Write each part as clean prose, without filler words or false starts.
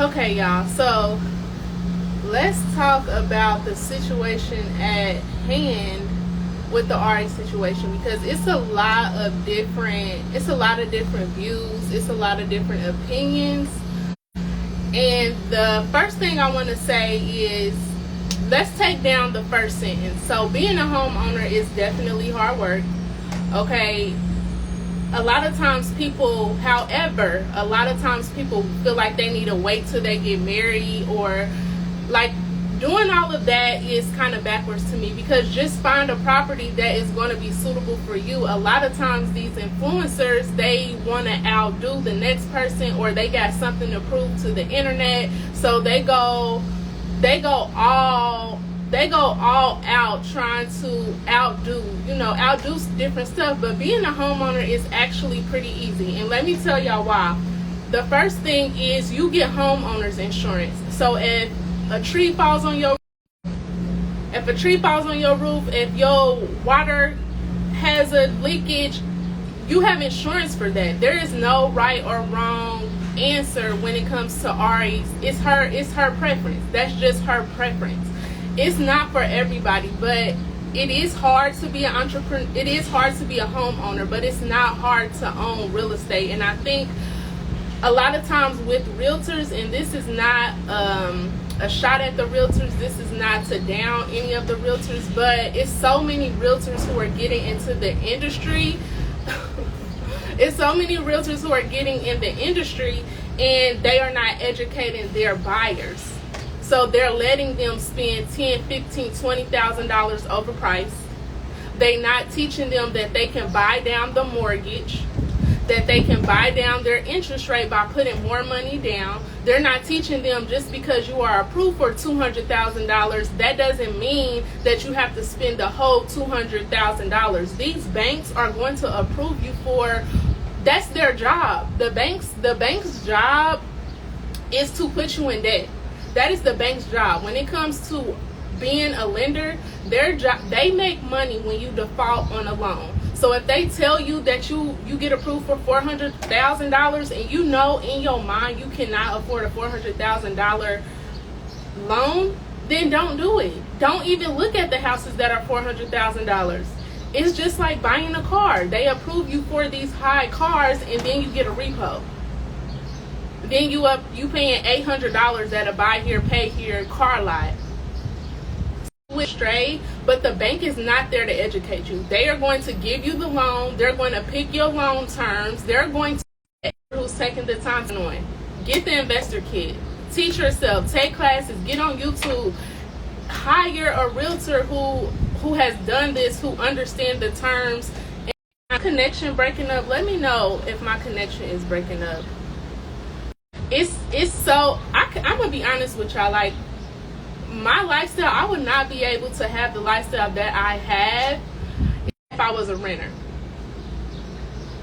Okay, y'all, so let's talk about the situation at hand with the RA situation, because it's a lot of different views, it's a lot of different opinions. And the first thing I want to say is, let's take down the first sentence. So being a homeowner is definitely hard work. Okay, a lot of times people feel like they need to wait till they get married, or like doing all of that is kind of backwards to me, because just find a property that is going to be suitable for you. A lot of times these influencers, they want to outdo the next person, or they got something to prove to the internet, so they go all out trying to outdo different stuff. But being a homeowner is actually pretty easy, and let me tell y'all why. The first thing is you get homeowners insurance. So if a tree falls on your roof, if your water has a leakage, you have insurance for that. There is no right or wrong answer when it comes to REs. It's her preference. That's just her preference. It's not for everybody, but it is hard to be an entrepreneur. It is hard to be a homeowner, but it's not hard to own real estate. And I think a lot of times with realtors, and this is not a shot at the realtors, this is not to down any of the realtors, but it's so many realtors who are getting into the industry. It's so many realtors who are getting in the industry, and they are not educating their buyers. So they're letting them spend $10,000, $15,000, $20,000 overpriced. They're not teaching them that they can buy down the mortgage, that they can buy down their interest rate by putting more money down. They're not teaching them just because you are approved for $200,000, that doesn't mean that you have to spend the whole $200,000. These banks are going to approve you for, that's their job. The bank's job is to put you in debt. That is the bank's job. When it comes to being a lender, their job, they make money when you default on a loan. So if they tell you that you get approved for $400,000, and you know in your mind you cannot afford a $400,000 loan, then don't do it. Don't even look at the houses that are $400,000. It's just like buying a car. They approve you for these high cars, and then you get a repo. Then you paying $800 at a buy here, pay here car lot. Straight, but the bank is not there to educate you. They are going to give you the loan. They're going to pick your loan terms. They're going to who's taking the time to know it. Get the investor kit. Teach yourself. Take classes. Get on YouTube. Hire a realtor who has done this, who understand the terms. And my connection breaking up. Let me know if my connection is breaking up. It's so I'm gonna be honest with y'all. Like, my lifestyle, I would not be able to have the lifestyle that I have if I was a renter,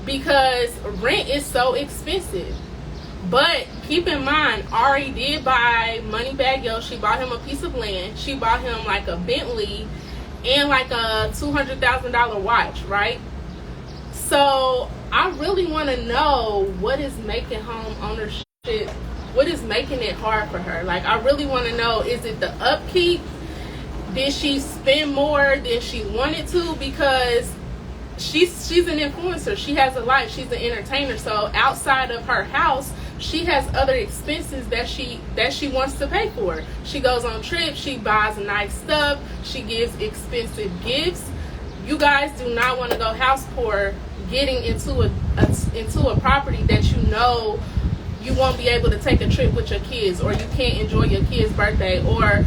because rent is so expensive. But keep in mind, Ari did buy Moneybag Yo. She bought him a piece of land. She bought him like a Bentley and like a $200,000 watch, right? So I really want to know what is making home ownership, what is making it hard for her. Like, I really want to know, is it the upkeep? Did she spend more than she wanted to? Because she's an influencer. She has a life. She's an entertainer. So outside of her house, she has other expenses that she wants to pay for. She goes on trips. She buys nice stuff. She gives expensive gifts. You guys do not want to go house poor, getting into a property that you know you won't be able to take a trip with your kids, or you can't enjoy your kid's birthday, or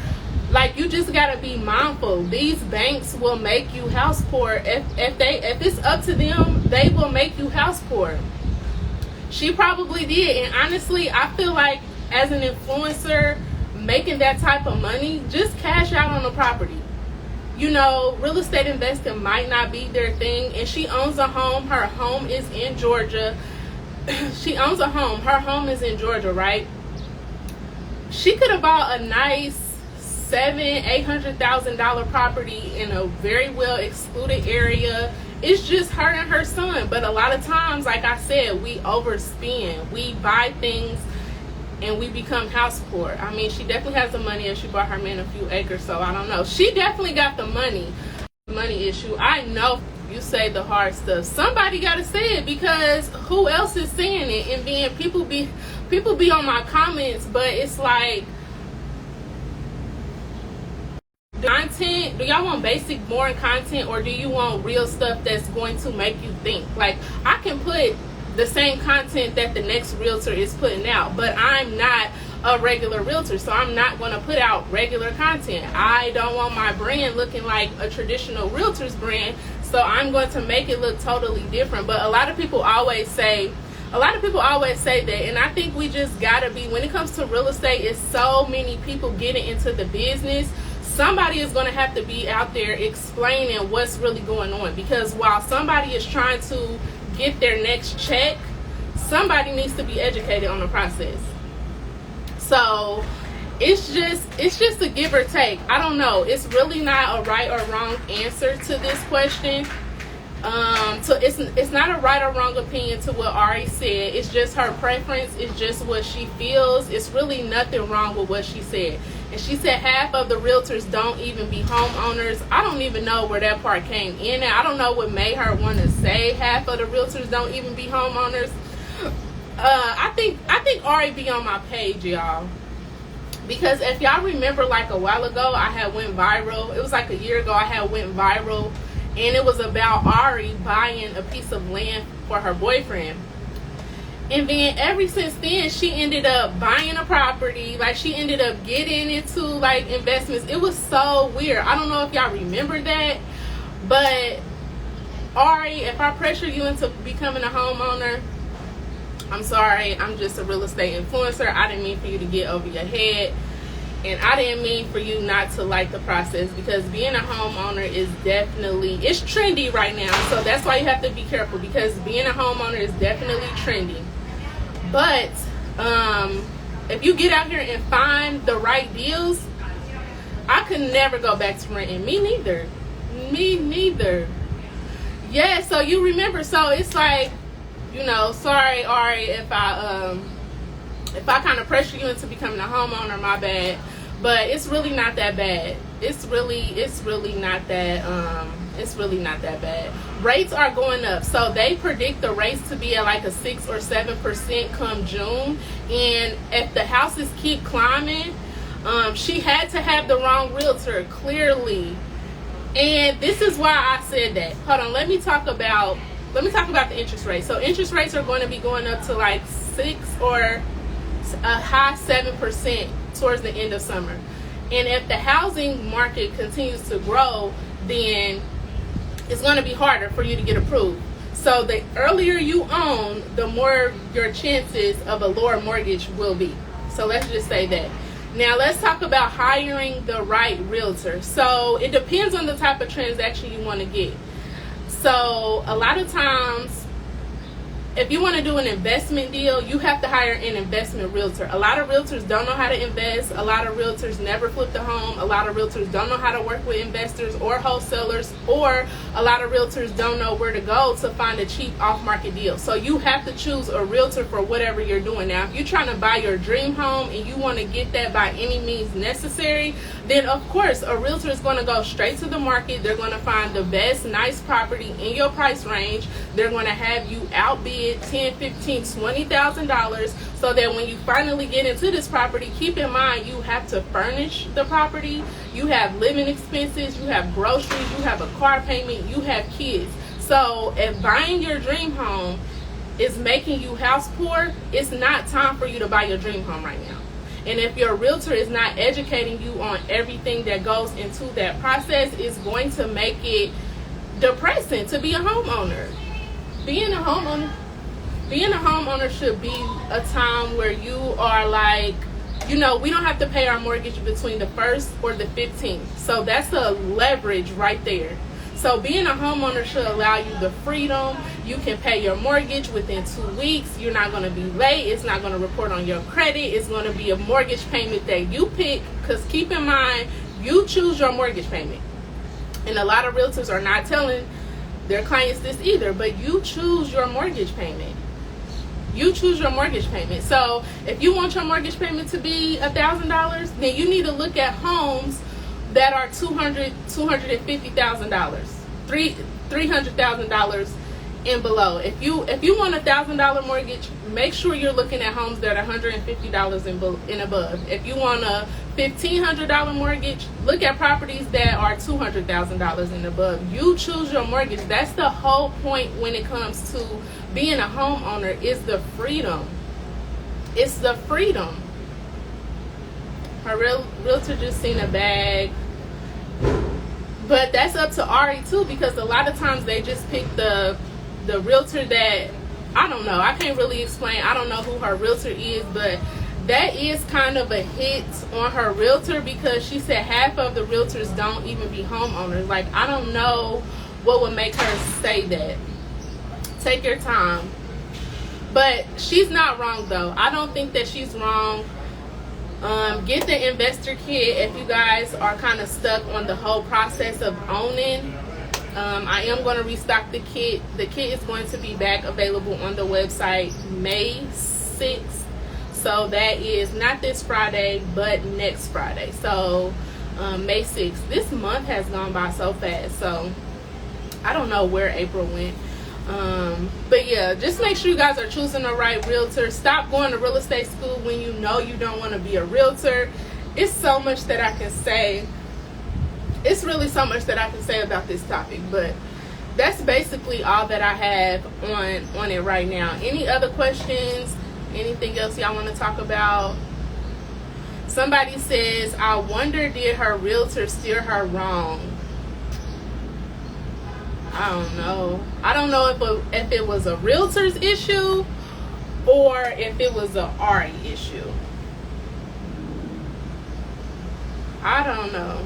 like, you just gotta be mindful. These banks will make you house poor. If it's up to them, they will make you house poor. She probably did, and honestly, I feel like as an influencer making that type of money, just cash out on the property. You know, real estate investing might not be their thing, and she owns a home. Her home is in Georgia. She owns a home. Her home is in Georgia, right? She could have bought a nice $700,000-$800,000 property in a very well excluded area. It's just her and her son. But a lot of times, like I said, we overspend. We buy things and we become house poor. I mean, she definitely has the money, and she bought her man a few acres, so I don't know. She definitely got the money issue. I know you say the hard stuff. Somebody got to say it, because who else is saying it? And then people be on my comments, but it's like, content, do y'all want basic boring content, or do you want real stuff that's going to make you think? Like, I can put the same content that the next realtor is putting out, but I'm not a regular realtor, so I'm not going to put out regular content. I don't want my brand looking like a traditional realtor's brand, so I'm going to make it look totally different. But a lot of people always say that, and I think we just gotta be, when it comes to real estate, it's so many people getting into the business. Somebody is going to have to be out there explaining what's really going on, because while somebody is trying to get their next check, somebody needs to be educated on the process. So it's just a give or take. I don't know. It's really not a right or wrong answer to this question. So it's not a right or wrong opinion to what Ari said. It's just her preference. It's just what she feels. It's really nothing wrong with what she said. And she said half of the realtors don't even be homeowners. I don't even know where that part came in at. I don't know what made her want to say half of the realtors don't even be homeowners. I think Ari be on my page, y'all. Because if y'all remember, like a while ago, I had went viral. It was like a year ago, I had went viral. And it was about Ari buying a piece of land for her boyfriend. And then ever since then, she ended up buying a property. Like, she ended up getting into like investments. It was so weird. I don't know if y'all remember that. But Ari, if I pressure you into becoming a homeowner, I'm sorry. I'm just a real estate influencer. I didn't mean for you to get over your head. And I didn't mean for you not to like the process, because being a homeowner is definitely, it's trendy right now. So that's why you have to be careful, because being a homeowner is definitely trendy. But if you get out here and find the right deals, I could never go back to renting. Me neither. Yeah, so you remember, so it's like, you know, sorry, Ari, if I kind of pressure you into becoming a homeowner, my bad. But it's really not that bad. It's really not that bad. Rates are going up. So they predict the rates to be at like a 6 or 7% come June. And if the houses keep climbing, she had to have the wrong realtor, clearly. And this is why I said that. Hold on, let me talk about the interest rate. So interest rates are going to be going up to like 6 or a high 7% towards the end of summer. And if the housing market continues to grow, then it's going to be harder for you to get approved. So the earlier you own, the more your chances of a lower mortgage will be. So let's just say that. Now let's talk about hiring the right realtor. So it depends on the type of transaction you want to get. So a lot of times, if you want to do an investment deal, you have to hire an investment realtor. A lot of realtors don't know how to invest. A lot of realtors never flipped a home. A lot of realtors don't know how to work with investors or wholesalers, or a lot of realtors don't know where to go to find a cheap off-market deal. So you have to choose a realtor for whatever you're doing. Now, if you're trying to buy your dream home and you want to get that by any means necessary, then of course a realtor is going to go straight to the market. They're going to find the best nice property in your price range. They're going to have you outbid $10,000, $15,000, $20,000, so that when you finally get into this property, keep in mind you have to furnish the property, you have living expenses, you have groceries, you have a car payment, you have kids. So if buying your dream home is making you house poor, it's not time for you to buy your dream home right now. And if your realtor is not educating you on everything that goes into that process, it's going to make it depressing to be a homeowner. Being a homeowner should be a time where you are like, you know, we don't have to pay our mortgage between the 1st or the 15th. So that's a leverage right there. So being a homeowner should allow you the freedom. You can pay your mortgage within 2 weeks. You're not going to be late. It's not going to report on your credit. It's going to be a mortgage payment that you pick, because keep in mind, you choose your mortgage payment. And a lot of realtors are not telling their clients this either, but you choose your mortgage payment. You choose your mortgage payment. So if you want your mortgage payment to be $1,000, then you need to look at homes that are $250,000, $300,000 and below. If you want $1,000 mortgage, make sure you're looking at homes that are $150 and above. If you want a $1,500 mortgage, look at properties that are $200,000 and above. You choose your mortgage. That's the whole point when it comes to being a homeowner, is the freedom. It's the freedom. Her realtor just seen a bag. But that's up to Ari too, because a lot of times they just pick the realtor that, I don't know, I can't really explain. I don't know who her realtor is, but that is kind of a hit on her realtor, because she said half of the realtors don't even be homeowners. Like, I don't know what would make her say that. Take your time. But she's not wrong though. I don't think that she's wrong. Get the investor kit if you guys are kind of stuck on the whole process of owning. I am going to restock the kit. The kit is going to be back available on the website May 6th. So that is not this Friday, but next Friday. So May 6th. This month has gone by so fast. So I don't know where April went. But yeah, just make sure you guys are choosing the right realtor. Stop going to real estate school when you know you don't want to be a realtor. It's so much that I can say. It's really so much that I can say about this topic, but that's basically all that I have on it right now. Any other questions? Anything else y'all want to talk about? Somebody says, I wonder, did her realtor steer her wrong? I don't know. I don't know if it was a realtor's issue or if it was a Ari issue. I don't know.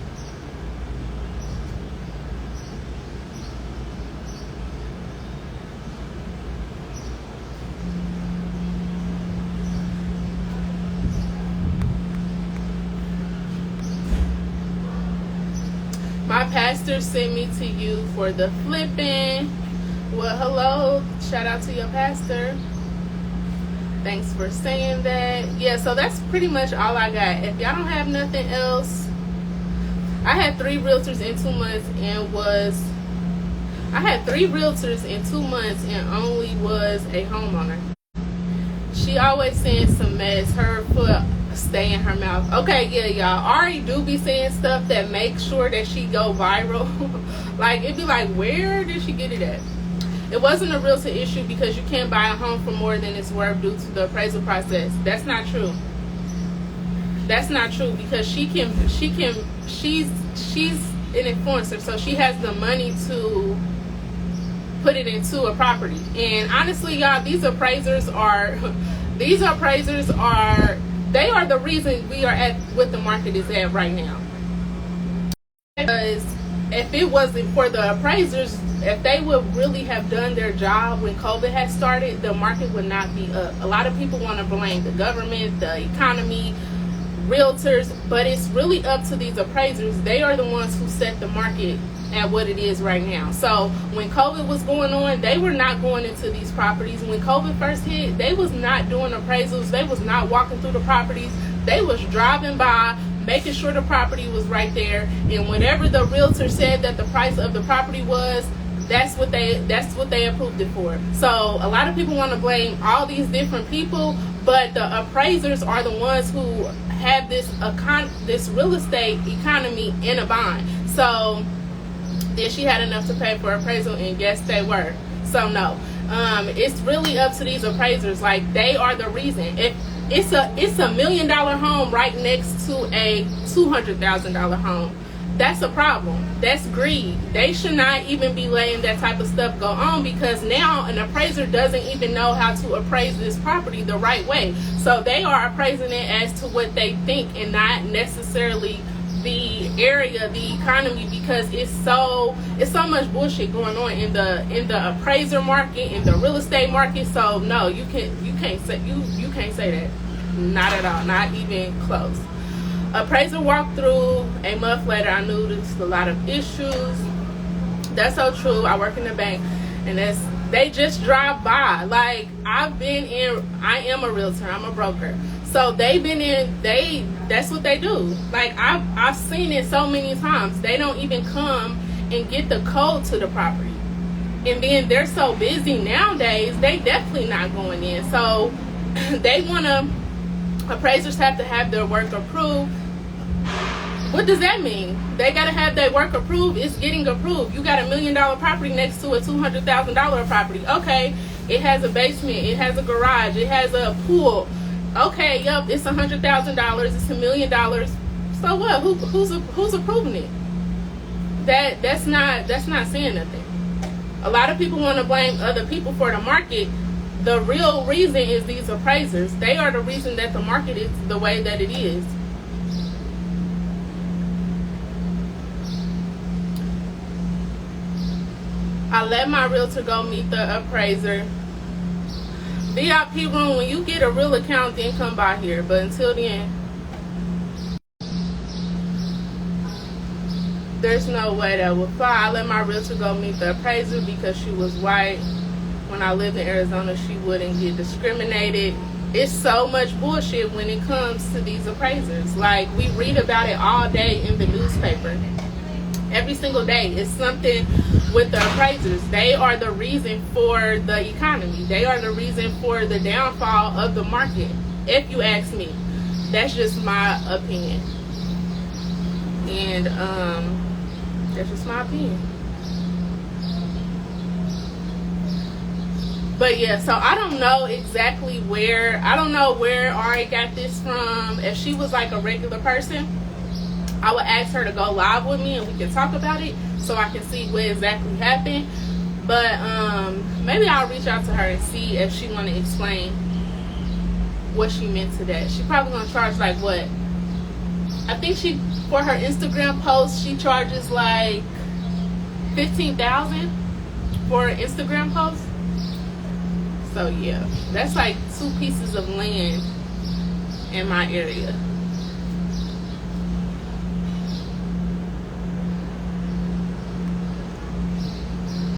My pastor sent me to you for the flipping. Well, hello. Shout out to your pastor. Thanks for saying that. Yeah, so that's pretty much all I got. If y'all don't have nothing else, I had 3 realtors in 2 months and only was a homeowner. She always saying some mess. Her foot stay in her mouth. Okay, yeah, y'all. Ari do be saying stuff that makes sure that she go viral. Like, it'd be like, where did she get it at? It wasn't a realtor issue because you can't buy a home for more than it's worth due to the appraisal process. That's not true. That's not true, because she's an influencer, so she has the money to put it into a property. And honestly, y'all, these appraisers are they are the reason we are at what the market is at right now. Because if it wasn't for the appraisers, if they would really have done their job when COVID had started, the market would not be up. A lot of people want to blame the government, the economy, realtors, but it's really up to these appraisers. They are the ones who set the market at what it is right now. So when COVID was going on, they were not going into these properties. When COVID first hit, they was not doing appraisals. They was not walking through the properties. They was driving by, making sure the property was right there, and whatever the realtor said that the price of the property was, that's what they approved it for. So a lot of people want to blame all these different people, but the appraisers are the ones who have this real estate economy in a bind. So then she had enough to pay for appraisal, and yes, they were. So no, it's really up to these appraisers. Like, they are the reason. If it's a $1 million home right next to a $200,000 home, that's a problem. That's greed. They should not even be letting that type of stuff go on, because now an appraiser doesn't even know how to appraise this property the right way. So they are appraising it as to what they think and not necessarily the area, the economy, because it's so much bullshit going on in the appraiser market, in the real estate market. So no, you can't say that. Not at all. Not even close. Appraiser walked through. A month later, I knew there was a lot of issues. That's so true. I work in the bank, and They just drive by. Like, I am a realtor, I'm a broker. So they've been in, that's what they do. Like, I've seen it so many times. They don't even come and get the code to the property. And then they're so busy nowadays, they definitely not going in. So they appraisers have to have their work approved. What does that mean? They got to have their work approved. It's getting approved. You got $1 million property next to a $200,000 property. Okay, it has a basement. It has a garage. It has a pool. Okay, yep, it's $100,000. It's $1 million. So what? Who's approving it? That's not saying nothing. A lot of people want to blame other people for the market. The real reason is these appraisers. They are the reason that the market is the way that it is. I let my realtor go meet the appraiser. VIP room, when you get a real account, then come by here. But until then, there's no way that will fly. I let my realtor go meet the appraiser because she was white. When I lived in Arizona, she wouldn't get discriminated. It's so much bullshit when it comes to these appraisers. Like, we read about it all day in the newspaper. Every single day, it's something with the appraisers. They are the reason for the economy. They are the reason for the downfall of the market, if you ask me. That's just my opinion. And that's just my opinion. But yeah, so I don't know exactly where Ari got this from. If she was like a regular person, I would ask her to go live with me and we can talk about it so I can see what exactly happened. But maybe I'll reach out to her and see if she want to explain what she meant to that. She probably gonna charge like what? I think for her Instagram post, she charges like $15,000 for an Instagram post. So yeah, that's like 2 pieces of land in my area.